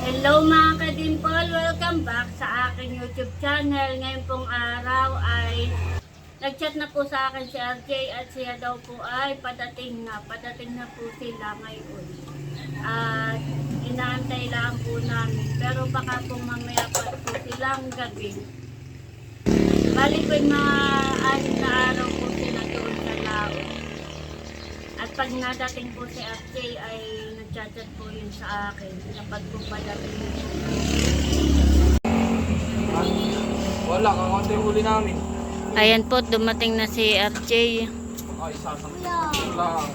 Hello mga ka-dimple! Welcome back sa aking YouTube channel. Ngayon pong araw ay nag-chat na po sa akin si RJ at siya daw po ay padating na. Padating na po sila ngayon. At inaantay lang po namin. Pero baka po mamaya pa po silang gabi. Bali po yung mga 6 na araw po sila doon sa Laos. At pag nadating po si RJ ay nagchat-chat po yun sa akin kapag po padating po. Wala, kakonti huli namin. Ayan po, dumating na si RJ. Ay, sasang lang.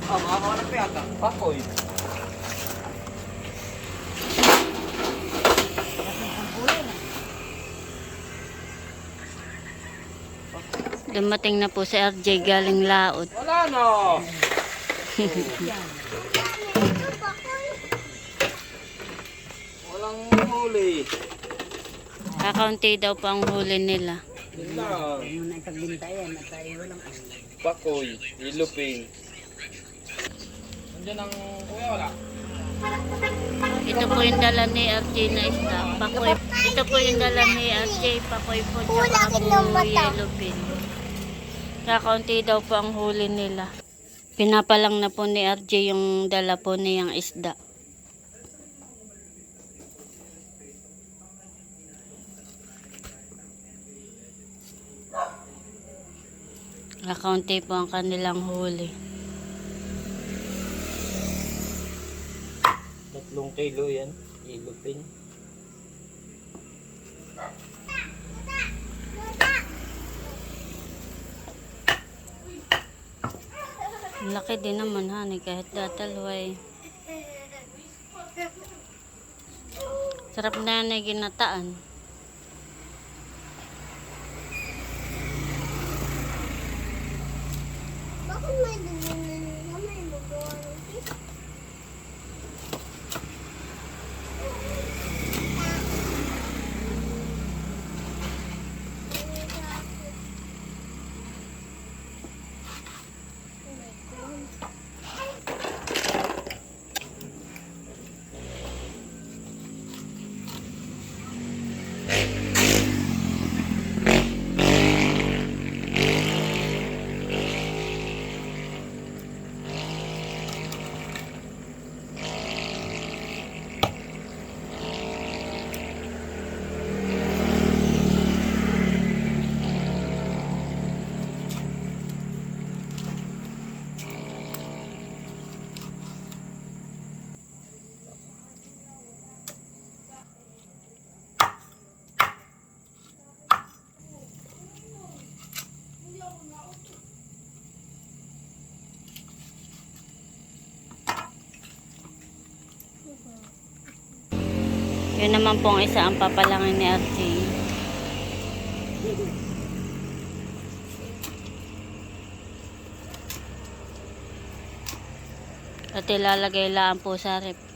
Makakawalan pa yata. Pakoy. Dumating na po si RJ galing Laot. Wala na. Walang huli. Kakaunti daw pa ang huli nila. Yun lang. Pakoy, iluping. Nandiyan ang kuya, wala. Ito po yung dala ni RJ na isda. Pakoy. Ito po yung dala ni RJ. Pakoy po tsaka po yellow pin. Kakaunti daw po ang huli nila. Pinapalang na po ni RJ yung dala po niyang isda. Kakaunti po ang kanilang huli. 3 kilo yan, iluping. Laki din naman honey kahit datalway. Sarap na yan ay ginataan. Bakit may dugo na nila? May dugo na nila. Yun naman pong isa ang papalangin ni RJ. At ilalagay lang po sa rep.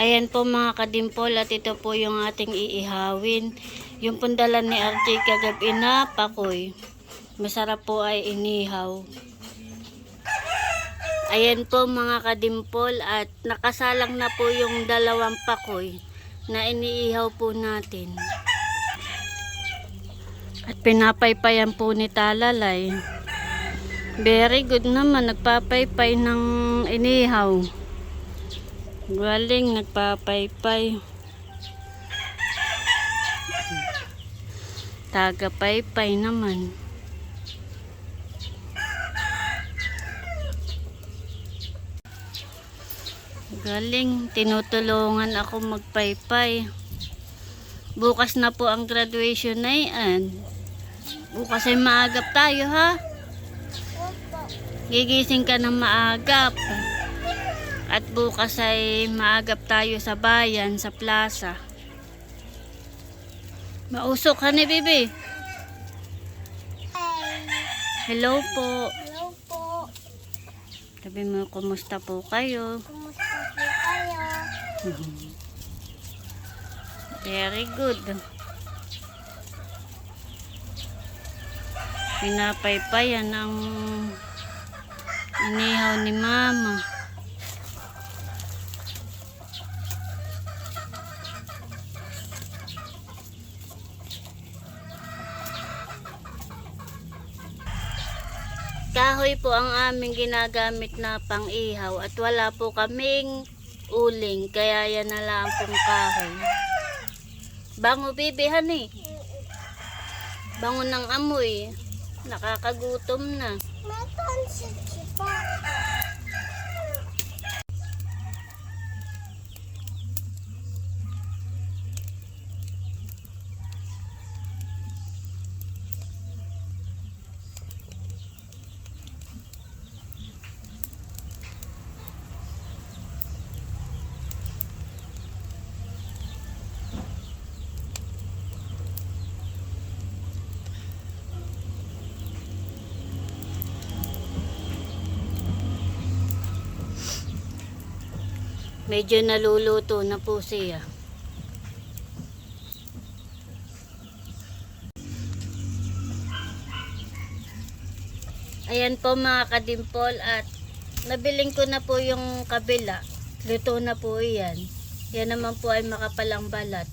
Ayan po mga kadimpol at ito po yung ating iihawin. Yung pundala ni RJ kagabi na pakoy. Masarap po ay inihaw. Ayan po mga kadimpol at nakasalang na po yung 2 pakoy na iniihaw po natin. At pinapaypayan po ni Talalay. Very good naman, nagpapaypay ng inihaw. Galing, nagpapaypay. Taga-paypay naman. Galing, tinutulungan ako magpaypay. Bukas na po ang graduation na yan. Bukas ay maagap tayo ha. Gigising ka ng maagap. At bukas ay maagap tayo sa bayan, sa plaza. Mausok ka ni Bibi. Hello po. Hello po. Sabi mo, kumusta po kayo? Kumusta po kayo? Very good. Pinapaypayan ang inihaw ni Mama. Kahoy po ang aming ginagamit na pang-ihaw at wala po kaming uling, kaya yan na lang pong kahoy. Bango bibihan eh. Bango ng amoy. Nakakagutom na. May pansit pa. Medyo naluluto na po siya. Ayan po mga kadimpol, at nabiling ko na po yung kabila. Luto na po yan. Yan naman po ay makapalang balat.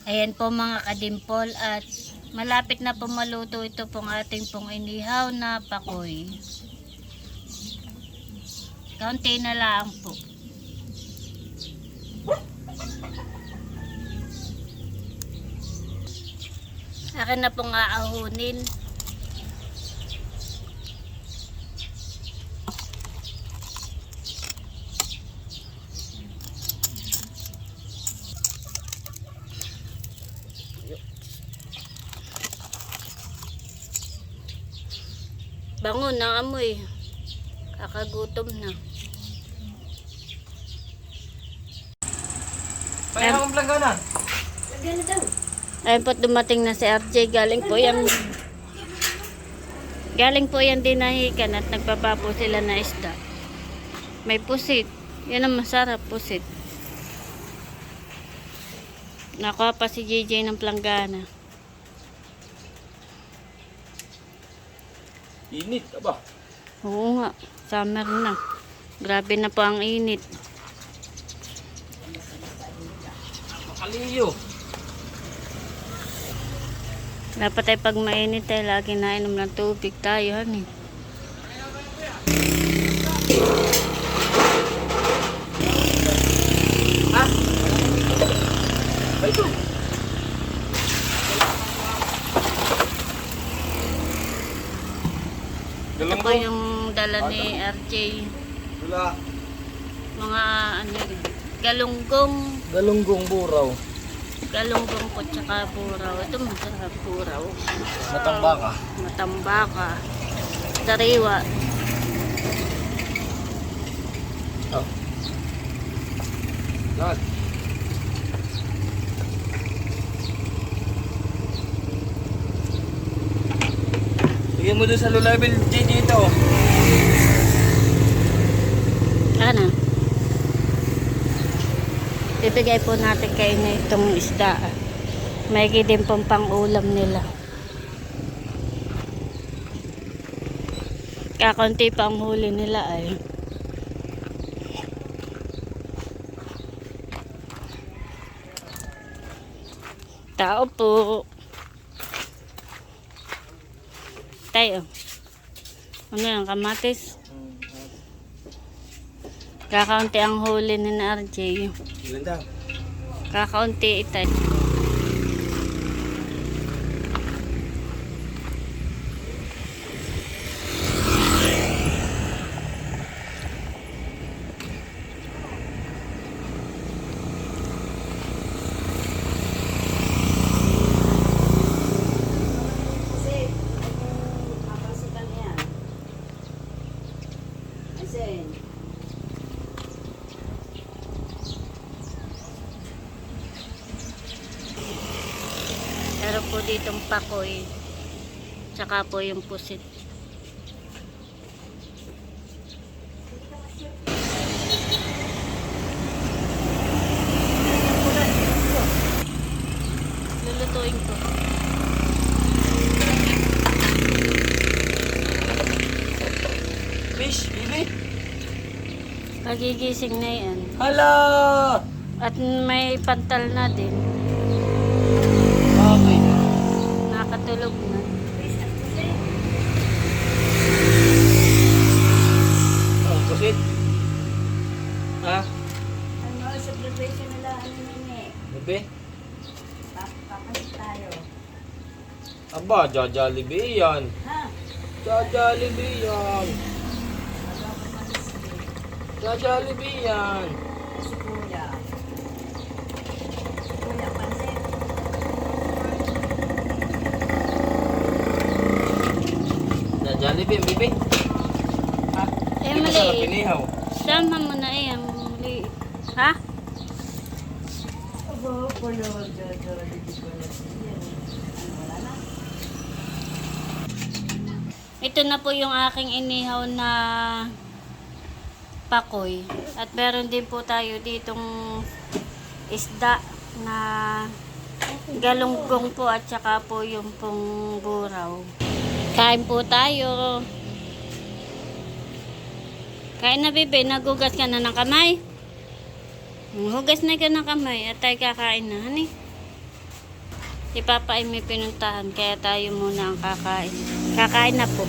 Ayan po mga kadimpol, at malapit na po maluto ito pong ating pong inihaw na pakoy. Kaunti na lang po. Akin na pong aahunin. Bango ng amoy. Kakagutom na. Kaya akong plangana. Ayun po, dumating na si RJ. Galing po yan dinahikan at nagpapapo sila na isda. May pusit. Yan ang masarap, pusit. Nakuha pa si JJ ng planggana. Init, aba. Oo nga, summer na. Grabe na po ang init. Makaliyo. Dapat ay pag mainit ay lagi nainom ng tubig tayo, hani. Ito. Ito po yung dala ni RJ. Wala. Mga galunggong. Galunggong buraw. Galunggong po tsaka buraw. Ito masarap, buraw. Matambaka. Matambaka. Sariwa. Oh. Lahat. Bigyan mo doon sa low level J dito. Ano? Bibigay po natin kayo na itong isda. May din pong pang-ulam nila. Kakaunti pa ang huli nila ay. Tao po. Tayo. Ano yan, kamatis? Kakaunti ang huli ni na RJ. Ilan daw? Kakaunti itay. Meron po ditong pakoy. Tsaka po yung pusit. Lulutuin ko. Fish, bibi. Pagigising na yan. Hala! At may pantal na din. Okay. Nakatulog na. Oh, kusit. Ha? Ano, celebration nila, ano nini? Bibi? Papalit tayo. Aba, Jollibee yan. Ha? Jollibee yan. Jollibee yan. Si Kuya. Si Kuya, pansit. Jollibee, bibi. Ha? Eh, Hindi ko sarap maliit. inihaw. Sama mo na yan. Maliit. Ha? Aba, pala, Jollibee pala. Yan. Wala na. Ito na po yung aking inihaw na pakoy. At meron din po tayo ditong isda na galunggong po at saka po yung pong buraw. Kain po tayo. Kain na, bebe. Nagugas ka na ng kamay. Hugas na ka ng kamay at tayo kakain na, honey. Si Papa ay may pinuntahan kaya tayo muna ang kakain. Kakain na po.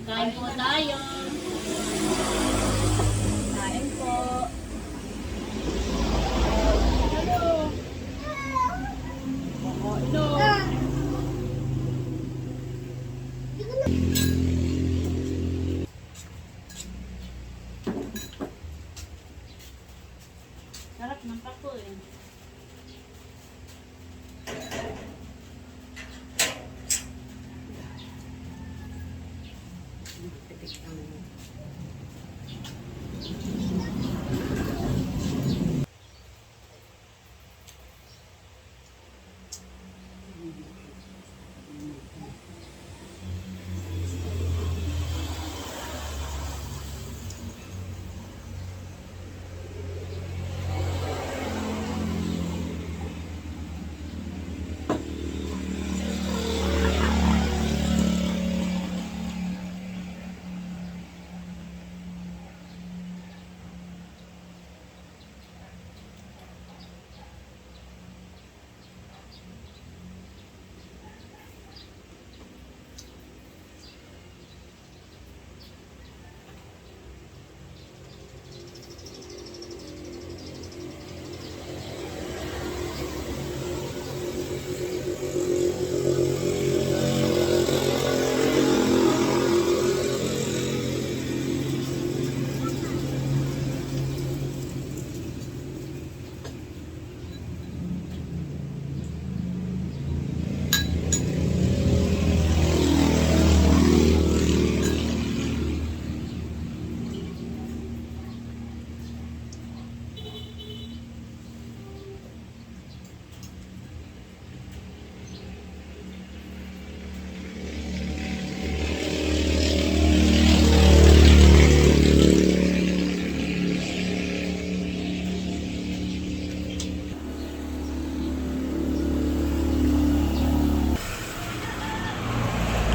Kain po tayo. Kain po. Sarap ng pakoy.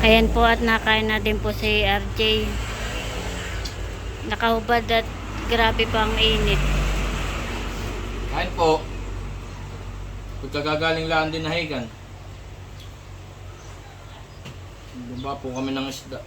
Ayan po at nakain na din po si RJ. Nakahubad at grabe pang init. Kain po. Pagkagagaling lang din na higan. Bumaba po kami ng isda.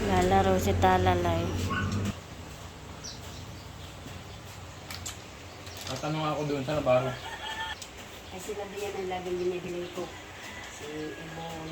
Lalaro si Talalay. Tatanong ako doon sa Navarro. Kasi na yan ang laging binibili ko. Si Ibon.